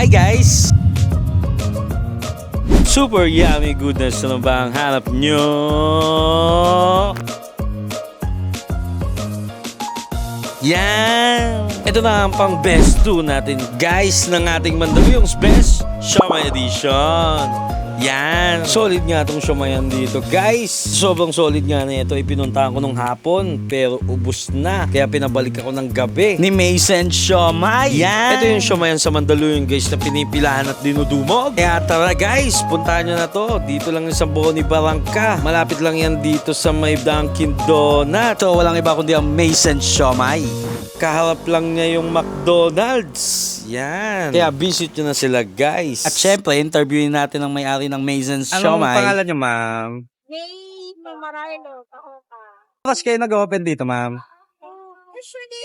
Hi guys! Super yummy goodness na ba ang hanap nyo? Yan! Ito na ang pang best 2 natin guys ng ating Mandaluyong's Best Siomai Edition. Yan! Solid nga itong siomayan dito guys. Sobrang solid nga na ito. Ipinuntahan ko nung hapon pero ubos na. Kaya pinabalik ako ng gabi ni Mason Siomai. Yan! Ito yung siomayan sa Mandaluyong guys na pinipilahan at dinudumog. Kaya tara guys, puntahan nyo na to. Dito lang yung sa Boni Barangka. Malapit lang yan dito sa may Dunkin Donut. So walang iba kundi ang Mason Siomai. Kaharap lang niya yung McDonald's. Yan. Kaya visit nyo na sila guys. At syempre, interviewin natin ang may-ari ng Mason's Siomai. Anong pangalan niyo, ma'am? May Mamarino, ako ka. Bukas kayo nag-open dito, ma'am? Usually,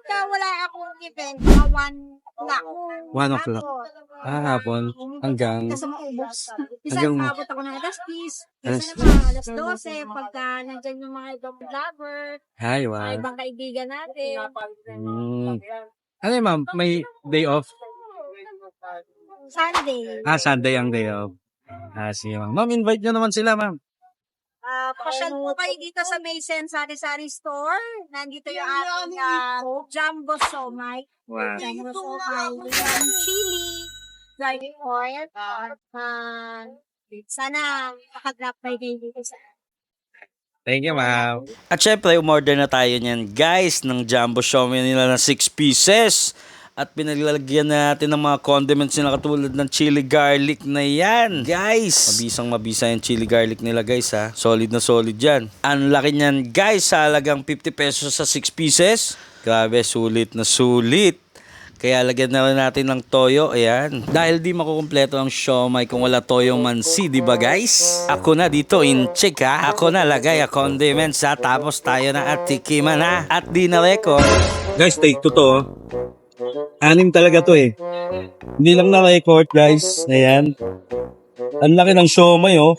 wala akong event, mga 1 o'clock. 1 o'clock. Hapon. Hanggang... Kasi maubos. Isa, Hanggang- maabot ako ng alas 10. Alas Isa naman, alas 12. Pagka nandyan yung mga ibang vlogger, Hi, mga wow. ibang kaibigan natin. Ano yun, ma'am? May day off? Sunday. Sunday ang day off. Sige, ma'am. Ma'am, invite nyo naman sila, ma'am. Pasyal po kayo dito sa Mason Sari-Sari Store. Nandito yung ating Jumbo Siomai. Wow. Jumbo Siomai. Yung chili. Dry oil. Sana makadrap by kayo dito sa Thank you, ma'am. At syempre, umorder na tayo niyan guys ng Jumbo Siomai nila na 6 pieces. At pinaglalagyan natin ng mga condiments nila katulad ng chili garlic na yan. Guys, mabisa yung chili garlic nila guys ha. Solid na solid yan. Ang laki niyan guys sa halagang 50 pesos sa 6 pieces. Grabe, sulit na sulit. Kaya lagyan na rin natin ng toyo, ayan. Dahil di makukumpleto ang siomai kung wala toyong mansi, di ba guys? Ako na dito in check ha. Ako na lagay ang condiments ha. Tapos tayo na at tikiman ha. At di na record. Guys, take 2 to. 6 talaga to eh. Hindi lang na-record, guys. Ayan. Ang laki ng siomai, oh.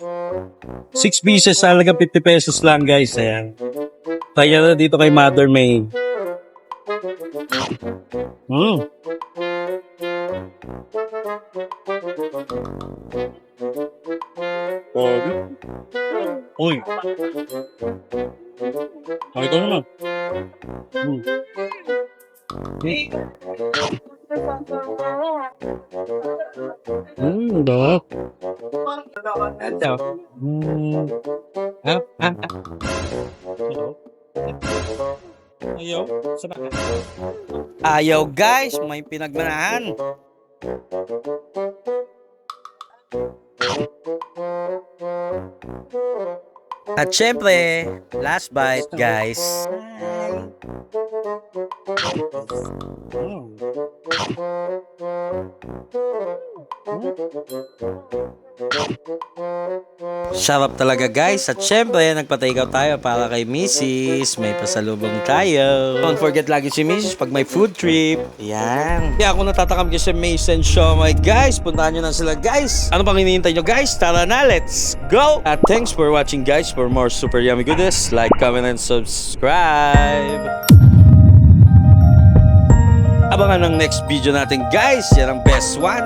6 pieces, halagang 50 pesos lang, guys. Ayan. Kaya na dito kay Mother May. Uy. Ay, ito naman. Dok. Ito. Ayaw. Ayaw guys, may pinagmanahan. At syempre, last bite guys. Sarap talaga guys. At syempre, nagpa-take out tayo para kay Mrs. May pasalubong tayo. Don't forget lagi si Mrs. pag may food trip. Yan. Kaya ako natatakam kayo sa Mason Siomai guys. Puntahan nyo na sila guys. Ano pang hinihintay nyo guys? Tara na, let's go! At thanks for watching guys. For more super yummy goodness, like, comment, and subscribe. Abangan ang next video natin guys. Yan ang best one.